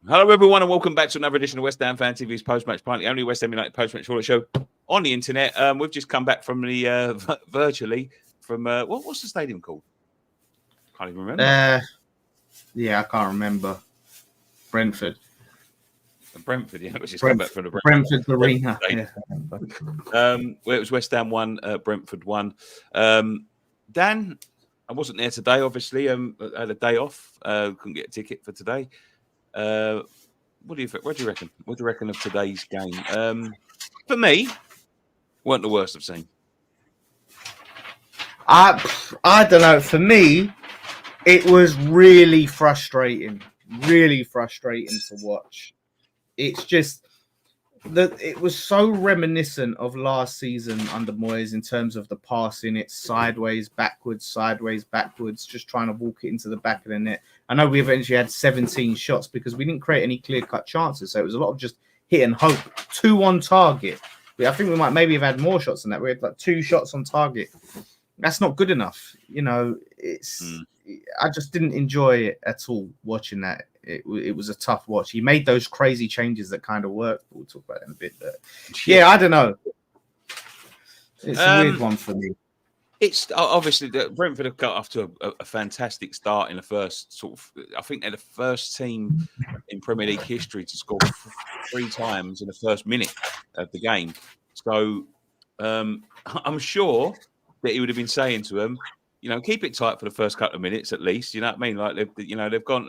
Hello, everyone, and welcome back to another edition of West Ham Fan TV's Post-Match Pint, the only West Ham United post-match show on the internet. We've just come back from the virtually from what's the stadium called? Can't even remember. Yeah, I can't remember. Brentford. Brentford, yeah. Let's just come back from the Brentford Arena. Yeah. Where it was West Ham 1, Brentford 1. Dan, I wasn't there today, obviously. I had a day off. Couldn't get a ticket for today. What do you reckon? What do you reckon of today's game? For me, weren't the worst I've seen. I don't know. For me, it was really frustrating. Really frustrating to watch. It's just that it was so reminiscent of last season under Moyes in terms of the passing. It's sideways, backwards, just trying to walk it into the back of the net. I know we eventually had 17 shots because we didn't create any clear-cut chances. So it was a lot of just hit and hope. 2 on target. I think we might maybe have had more shots than that. We had like 2 shots on target. That's not good enough. You know, I just didn't enjoy it at all watching that. It was a tough watch. He made those crazy changes that kind of worked. We'll talk about it in a bit. But yeah, I don't know. It's a weird one for me. It's obviously that Brentford have got off to a fantastic start in the first I think they're the first team in Premier League history to score 3 times in the first minute of the game. So I'm sure that he would have been saying to them, you know, keep it tight for the first couple of minutes at least. You know what I mean? Like they've got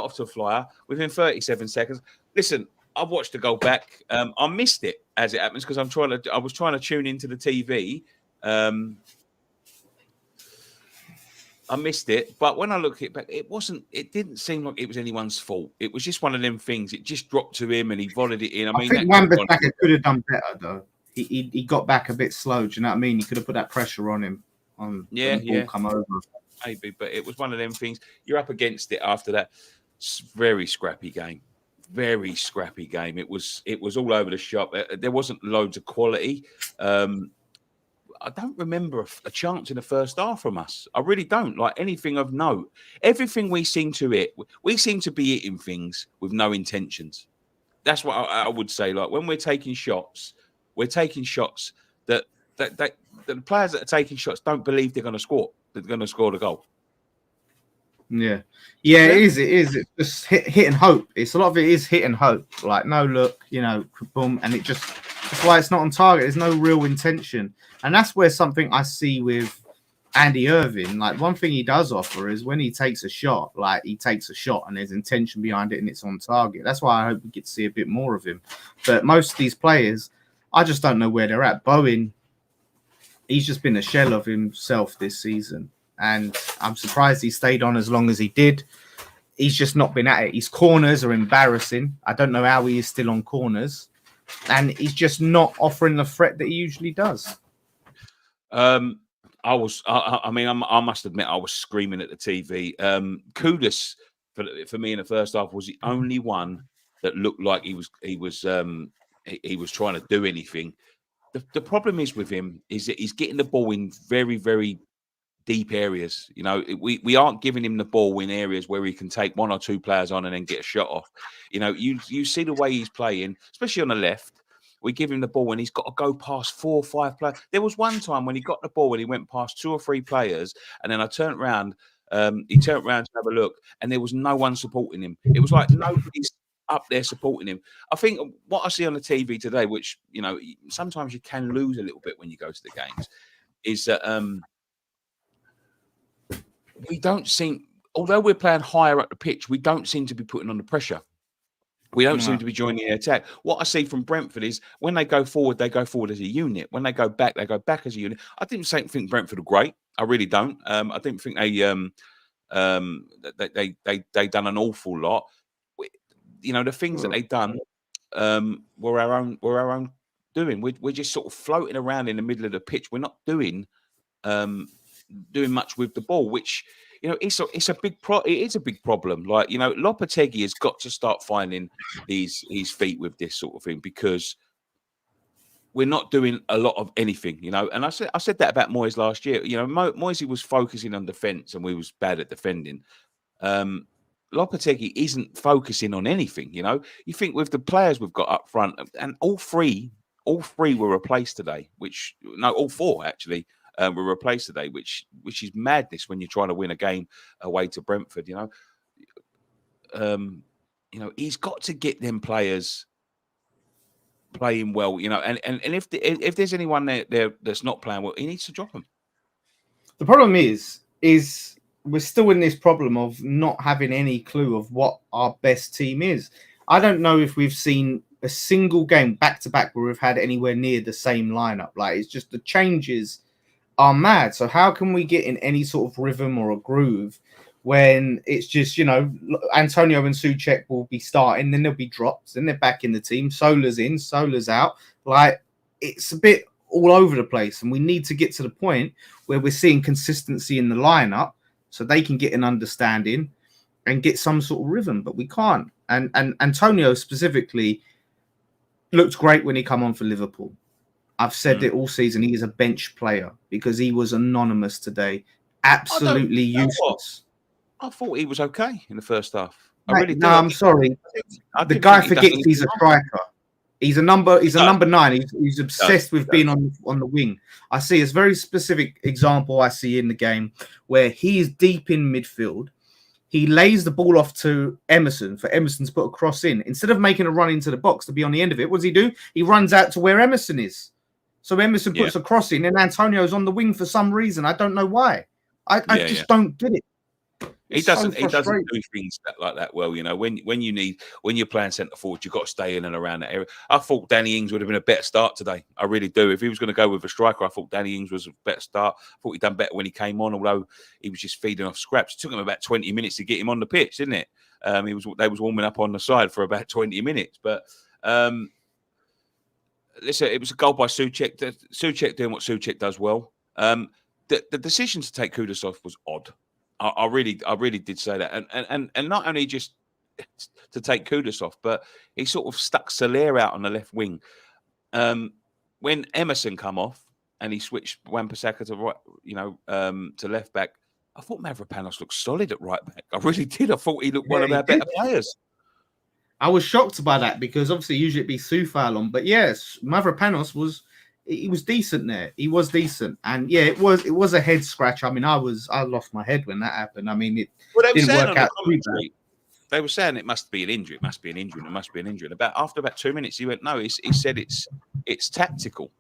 off to a flyer within 37 seconds. Listen, I've watched the goal back. I missed it as it happens because I was trying to tune into the TV. I missed it, but when I look it back, it didn't seem like it was anyone's fault. It was just one of them things. It just dropped to him and he volleyed it in. I think Wan-Bissaka could have done better though. He got back a bit slow. Do you know what I mean? He could have put that pressure on him. The ball come over. Maybe, but it was one of them things. You're up against it after that. Very scrappy game. Very scrappy game. It was all over the shop. There wasn't loads of quality. I don't remember a chance in the first half from us. I really don't. Like anything of note. Everything we seem to be hitting things with no intentions. That's what I would say. Like when we're taking shots that the players that are taking shots don't believe they're going to score. They're going to score the goal. Yeah. It is. It's just hit and hope. It's a lot of it is hit and hope. Like no look, you know, boom, and that's why it's not on target. There's no real intention, and that's where something I see with Andy Irving. Like one thing he does offer is when he takes a shot, like he takes a shot and there's intention behind it and it's on target. That's why I hope we get to see a bit more of him. But most of these players, I just don't know where they're at. Bowen, he's just been a shell of himself this season. And I'm surprised he stayed on as long as he did. He's just not been at it. His corners are embarrassing. I don't know how he is still on corners. And he's just not offering the threat that he usually does. I must admit, I was screaming at the TV. Kudus, for me in the first half, was the only one that looked like he was trying to do anything. The problem is with him is that he's getting the ball in very, very deep areas. You know, we aren't giving him the ball in areas where he can take 1 or 2 players on and then get a shot off. You know, you see the way he's playing, especially on the left. We give him the ball and he's got to go past 4 or 5 players. There was one time when he got the ball and he went past 2 or 3 players, and then I turned around. He turned around to have a look, and there was no one supporting him. It was like nobody's up there supporting him. I think what I see on the TV today, which, you know, sometimes you can lose a little bit when you go to the games, is that we don't seem, although we're playing higher up the pitch, we don't seem to be putting on the pressure. We don't seem to be joining the attack. What I see from Brentford is when they go forward as a unit. When they go back as a unit. I didn't think Brentford were great. I really don't. I didn't think they done an awful lot. You know, the things that they done were our own doing. We're just sort of floating around in the middle of the pitch. We're not doing much with the ball, which, you know, it is a big problem. Like, you know, Lopetegui has got to start finding his feet with this sort of thing, because we're not doing a lot of anything, you know. And I said that about Moyes last year. You know, Moyes was focusing on defence and we was bad at defending. Lopetegui isn't focusing on anything. You know, you think with the players we've got up front, and all three were replaced today. All four actually were replaced today, which is madness when you're trying to win a game away to Brentford. He's got to get them players playing well. And if there's anyone there that's not playing well, he needs to drop them. The problem is we're still in this problem of not having any clue of what our best team is. I don't know if we've seen a single game back to back where we've had anywhere near the same lineup. Like, it's just the changes are mad. So how can we get in any sort of rhythm or a groove when it's just, Antonio and Souček will be starting, then they'll be dropped, then they're back in the team. Sola's in, Sola's out. Like, it's a bit all over the place, and we need to get to the point where we're seeing consistency in the lineup so they can get an understanding and get some sort of rhythm, but we can't. And Antonio specifically looked great when he come on for Liverpool. I've said it all season. He is a bench player because he was anonymous today. Absolutely useless. I thought he was okay in the first half. I'm sorry. The guy forgets he's a striker. He's a number 9. He's obsessed with being on the wing. I see a very specific example I see in the game where he is deep in midfield. He lays the ball off to Emerson for Emerson to put a cross in. Instead of making a run into the box to be on the end of it, what does he do? He runs out to where Emerson is. So Emerson puts a cross in and Antonio's on the wing for some reason. I don't know why. I just don't get it. He doesn't do things like that well. When you're playing centre forward, you've got to stay in and around that area. I thought Danny Ings would have been a better start today. I really do. If he was going to go with a striker, I thought Danny Ings was a better start. I thought he'd done better when he came on, although he was just feeding off scraps. It took him about 20 minutes to get him on the pitch, didn't it? They was warming up on the side for about 20 minutes. But listen, it was a goal by Souček. Souček doing what Souček does well. The decision to take Kudus off was odd. I really did say that, and not only just to take Kudus off, but he sort of stuck Soler out on the left wing. When Emerson come off and he switched Wan-Bissaka to right, to left back, I thought Mavropanos looked solid at right back. I really did. I thought he looked one of our better players. I was shocked by that because obviously usually it'd be Soufal on, but yes, Mavropanos was decent there. He was decent, and yeah, it was a head scratch. I mean, I lost my head when that happened. I mean, it didn't work out. They were saying it must be an injury. It must be an injury. It must be an injury. And after about 2 minutes, he went, no. He said it's tactical.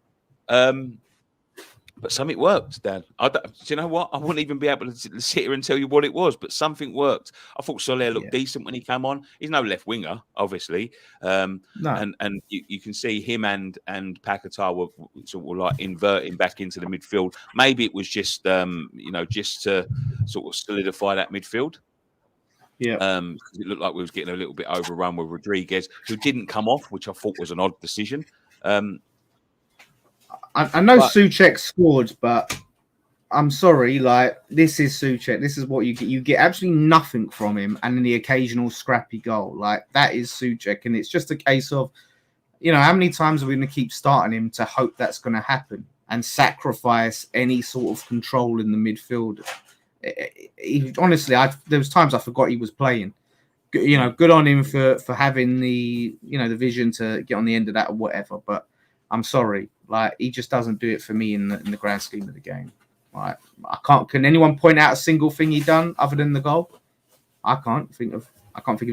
But something worked, Dan. Do you know what? I wouldn't even be able to sit here and tell you what it was, but something worked. I thought Soler looked decent when he came on. He's no left winger, obviously. No. And you can see him and Paquetá were sort of like inverting back into the midfield. Maybe it was just just to sort of solidify that midfield. Yeah. It looked like we was getting a little bit overrun with Rodriguez, who didn't come off, which I thought was an odd decision. I know Souček scored, but I'm sorry. Like, this is Souček. This is what you get. You get absolutely nothing from him, and then the occasional scrappy goal. Like, that is Souček, and it's just a case of, how many times are we going to keep starting him to hope that's going to happen and sacrifice any sort of control in the midfield? Honestly, there was times I forgot he was playing. Good on him for having the the vision to get on the end of that or whatever. But I'm sorry. Like, he just doesn't do it for me in the grand scheme of the game. Like, I can't. Can anyone point out a single thing he done other than the goal? I can't think of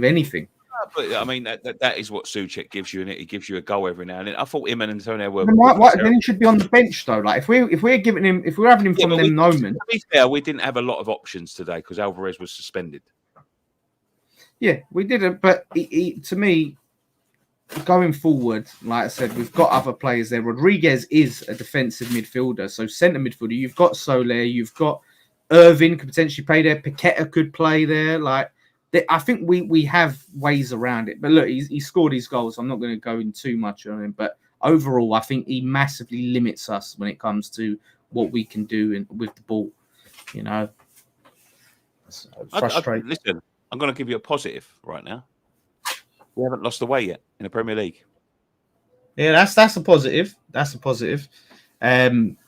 anything. But I mean, that is what Souček gives you, and he gives you a goal every now and then. I thought him and Antonio were. Then he should be on the bench though. Like, if we're having him from them moments. To be fair, we didn't have a lot of options today because Alvarez was suspended. Yeah, we didn't. But to me, going forward, like I said, we've got other players there. Rodriguez is a defensive midfielder, so centre midfielder. You've got Soler, you've got Irvin could potentially play there. Paqueta could play there. Like, I think we have ways around it. But look, he scored his goals. I'm not going to go in too much on him, but overall, I think he massively limits us when it comes to what we can do with the ball. It's frustrating. Listen, I'm going to give you a positive right now. We haven't lost away yet in the Premier League. Yeah, that's a positive. That's a positive. I think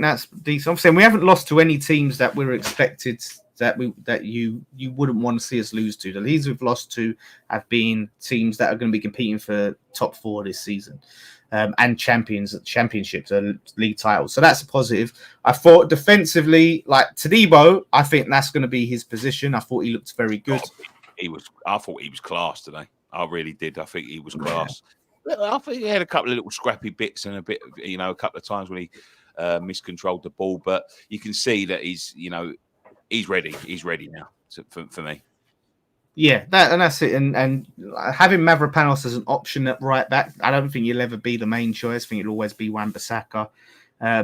that's decent. I'm saying we haven't lost to any teams that we're expected that you wouldn't want to see us lose to. The leads we've lost to have been teams that are going to be competing for top 4 this season, and championships, league titles. So that's a positive. I thought defensively, like Todibo, I think that's going to be his position. I thought he looked very good. I thought he was class today. I really did. I think he was class. I think he had a couple of little scrappy bits and a couple of times when he miscontrolled the ball, but you can see that he's ready. He's ready now for me. Yeah, that's it. And having Mavropanos as an option at right back, I don't think he'll ever be the main choice. I think it'll always be Wan-Bissaka. I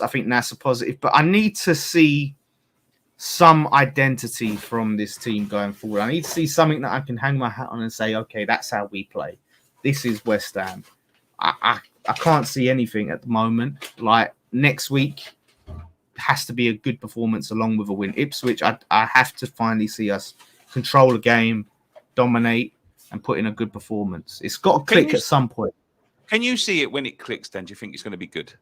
think that's a positive. But I need to see some identity from this team going forward. I need to see something that I can hang my hat on and say, okay, that's how we play. This is West Ham. I can't see anything at the moment. Like next week has to be a good performance along with a win. Ipswich, I have to finally see us control a game, dominate, and put in a good performance. It's got to click at some point. Can you see it when it clicks? Then do you think it's going to be good?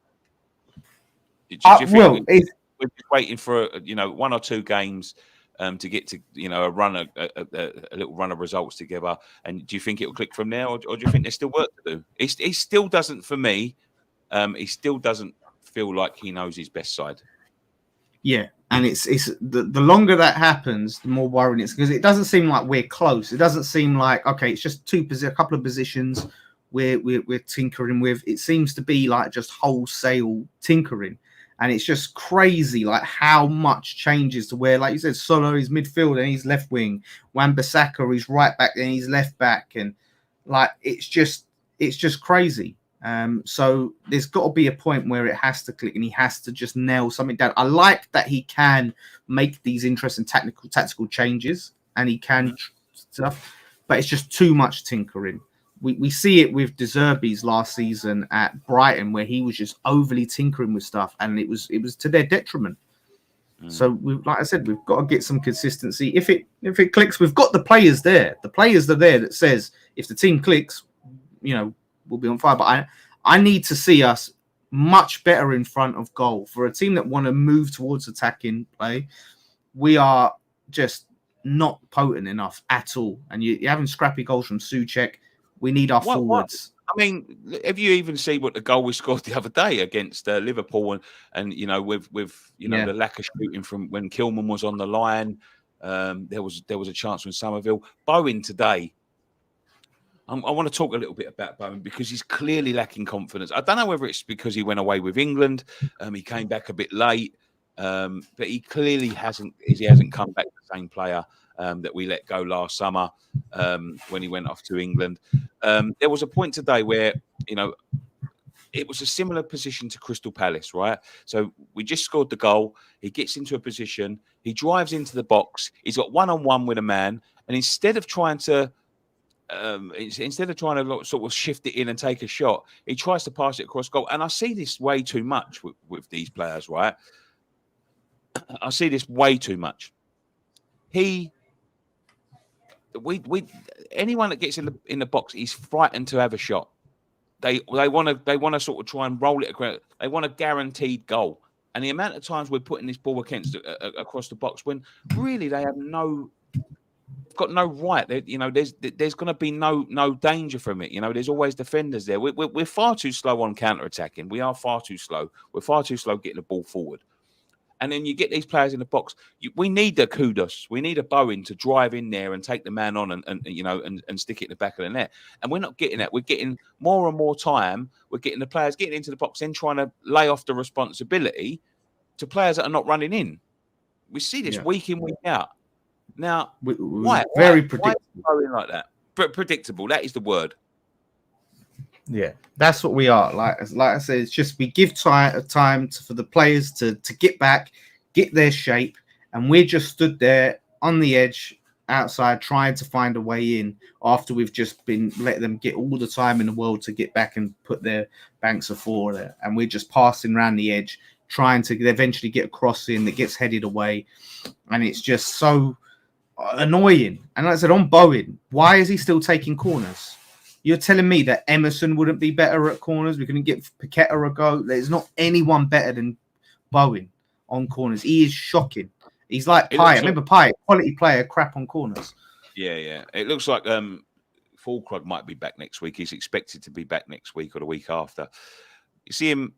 We're just waiting for 1 or 2 games to get to a little run of results together. And do you think it will click from there, or do you think there's still work to do? He still doesn't, for me. He still doesn't feel like he knows his best side. Yeah, and it's the longer that happens, the more worrying it's, because it doesn't seem like we're close. It doesn't seem like, okay, it's just a couple of positions we're tinkering with. It seems to be like just wholesale tinkering. And it's just crazy, like how much changes to where, like you said, Solo is midfield and he's left wing, Wan-Bissaka is right back and he's left back, and like it's just crazy. So there's got to be a point where it has to click and he has to just nail something down. I like that he can make these interesting tactical changes and he can stuff, but it's just too much tinkering. We see it with De Zerbi's last season at Brighton, where he was just overly tinkering with stuff, and it was to their detriment. So, like I said, we've got to get some consistency. If it clicks, we've got the players there. The players are there that says if the team clicks, we'll be on fire. But I need to see us much better in front of goal for a team that want to move towards attacking play. We are just not potent enough at all, and you're having scrappy goals from Souček. We need our forwards. I mean, have you even seen what the goal we scored the other day against Liverpool, and with the lack of shooting from when Kilman was on the line, there was a chance from Somerville. Bowen today. I want to talk a little bit about Bowen because he's clearly lacking confidence. I don't know whether it's because he went away with England, he came back a bit late, but he clearly hasn't come back the same player that we let go last summer when he went off to England. There was a point today where, it was a similar position to Crystal Palace, right? So we just scored the goal. He gets into a position. He drives into the box. He's got one-on-one with a man. And instead of trying to sort of shift it in and take a shot, he tries to pass it across goal. And I see this way too much with these players, right? I see this way too much. Anyone that gets in the box, he's frightened to have a shot. They want to sort of try and roll it across. They want a guaranteed goal. And the amount of times we're putting this ball across the box when really they have got no right. There's going to be no danger from it. There's always defenders there. We're far too slow on counter attacking. We are far too slow. We're far too slow getting the ball forward. And then you get these players in the box. We need a Kudos. We need a Bowen to drive in there and take the man on and stick it in the back of the net. And we're not getting that. We're getting more and more time. We're getting the players getting into the box and trying to lay off the responsibility to players that are not running in. We see this week in, week out. Now, why? Very predictable. Why is it like that? Predictable. That is the word. Yeah, that's what we are. Like I said, it's just we give time for the players to get back, get their shape, and we're just stood there on the edge outside trying to find a way in after we've just been letting them get all the time in the world to get back and put their banks of four there. And we're just passing around the edge, trying to eventually get a cross in that gets headed away. And it's just so annoying. And like I said, on Bowen, why is he still taking corners? You're telling me that Emerson wouldn't be better at corners? We couldn't get Paqueta a go? There's not anyone better than Bowen on corners. He is shocking. He's like Pint. Remember Pint, quality player, crap on corners. Yeah. It looks like Fulkrug might be back next week. He's expected to be back next week or the week after. You see him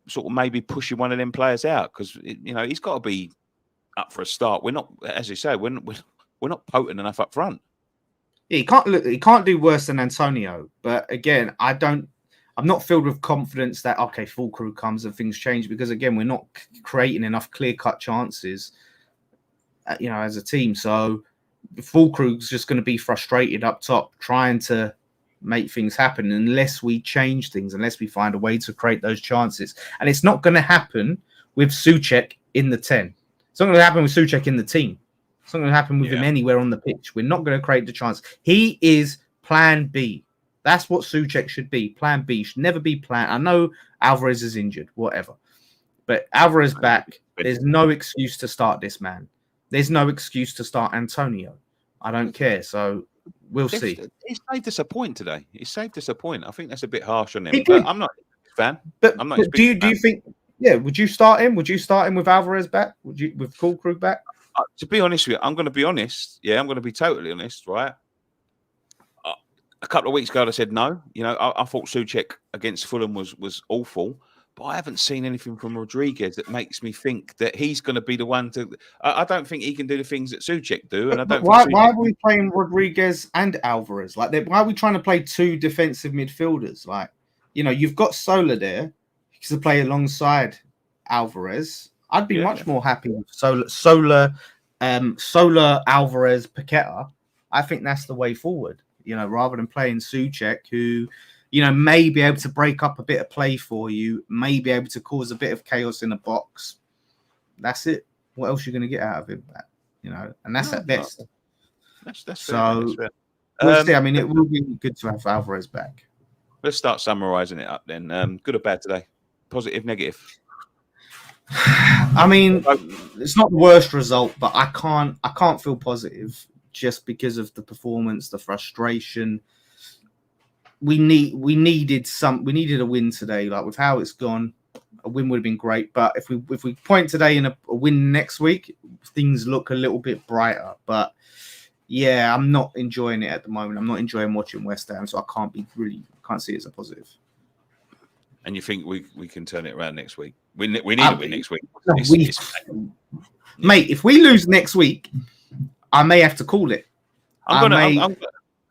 sort of maybe pushing one of them players out because he's got to be up for a start. We're not, as you say, we're not potent enough up front. Yeah, he can't do worse than Antonio. But again, I'm not filled with confidence that Fulkrug comes and things change because again, we're not creating enough clear-cut chances, as a team. So Fulkrug's just going to be frustrated up top, trying to make things happen unless we change things, unless we find a way to create those chances. And it's not going to happen with Souček in the 10. It's not going to happen with Souček in the team. It's not going to happen with him anywhere on the pitch. We're not going to create the chance. He is plan B. That's what Souček should be. Plan B should never be plan. I know Alvarez is injured, whatever. But Alvarez back, there's no excuse to start this man. There's no excuse to start Antonio. I don't care. So we'll see. He saved us a point today. He saved us a point. I think that's a bit harsh on him. But I'm not a fan. But, I'm not. But do you think? Yeah. Would you start him? Would you start him with Alvarez back? Would you with Fulkrug back? To be honest with you, I'm going to be honest. Yeah, I'm going to be totally honest. Right. A couple of weeks ago, I said no. I thought Souček against Fulham was awful. But I haven't seen anything from Rodriguez that makes me think that he's going to be the one to. I don't think he can do the things that Souček do, and I don't. Why are we playing Rodriguez and Alvarez? Why are we trying to play two defensive midfielders? You've got Sola there to play alongside Alvarez. I'd be much more happy with Sola, Alvarez, Paqueta. I think that's the way forward. Rather than playing Souček, who. May be able to break up a bit of play for you, may be able to cause a bit of chaos in the box. That's it. What else are you going to get out of him? And that's at best. That's so. Fair. We'll see. I mean, it will be good to have Alvarez back. Let's start summarising it up then. Good or bad today? Positive, negative? I mean, it's not the worst result, but I can't feel positive just because of the performance, the frustration. We needed a win today. Like with how it's gone, a win would have been great. But if we point today in a win next week, things look a little bit brighter. But yeah, I'm not enjoying it at the moment. I'm not enjoying watching West Ham, so I can't see it as a positive. And you think we can turn it around next week? We need a win next week. Mate, if we lose next week, I may have to call it.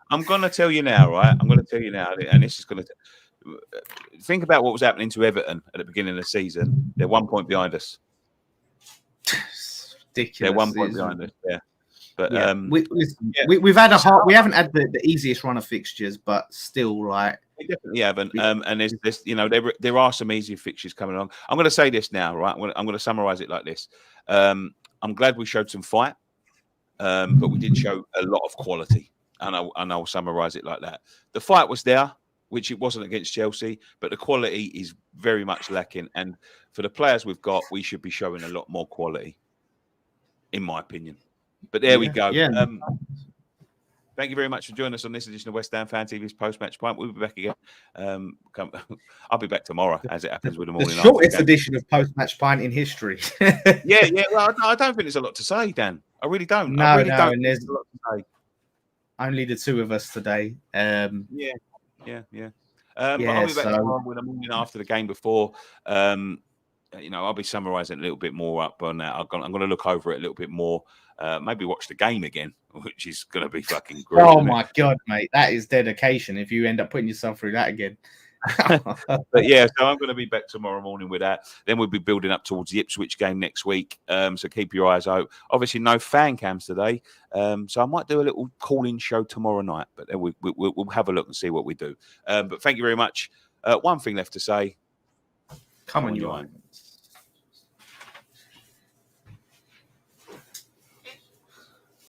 I'm going to tell you now, right? I'm going to tell you now, and this is going to think about what was happening to Everton at the beginning of the season. They're 1 point behind us. It's ridiculous. They're 1 point behind us. Yeah, but we've had we haven't had the easiest run of fixtures, but still, like we definitely haven't. And there's there are some easier fixtures coming along. I'm going to say this now, right? I'm going to summarise it like this. I'm glad we showed some fight, but we did show a lot of quality. And I'll summarise it like that. The fight was there, which it wasn't against Chelsea, but the quality is very much lacking. And for the players we've got, we should be showing a lot more quality, in my opinion. But there we go. Yeah. Thank you very much for joining us on this edition of West Ham Fan TV's Post-Match Pint. We'll be back again. I'll be back tomorrow, as it happens with the morning. The shortest edition of Post-Match Pint in history. yeah. Well, I don't think there's a lot to say, Dan. I really don't. No, I really don't. And there's a lot to say. Only the two of us today. Yeah. But I'll be back tomorrow with the morning after the game before. I'll be summarising a little bit more up on that. I'm going to look over it a little bit more. Maybe watch the game again, which is going to be fucking great. Oh my God, mate. That is dedication if you end up putting yourself through that again. But yeah, so I'm going to be back tomorrow morning with that. Then we'll be building up towards the Ipswich game next week. So keep your eyes out. Obviously, no fan cams today. So I might do a little call-in show tomorrow night. But then we'll have a look and see what we do. But thank you very much. One thing left to say. Come on, you.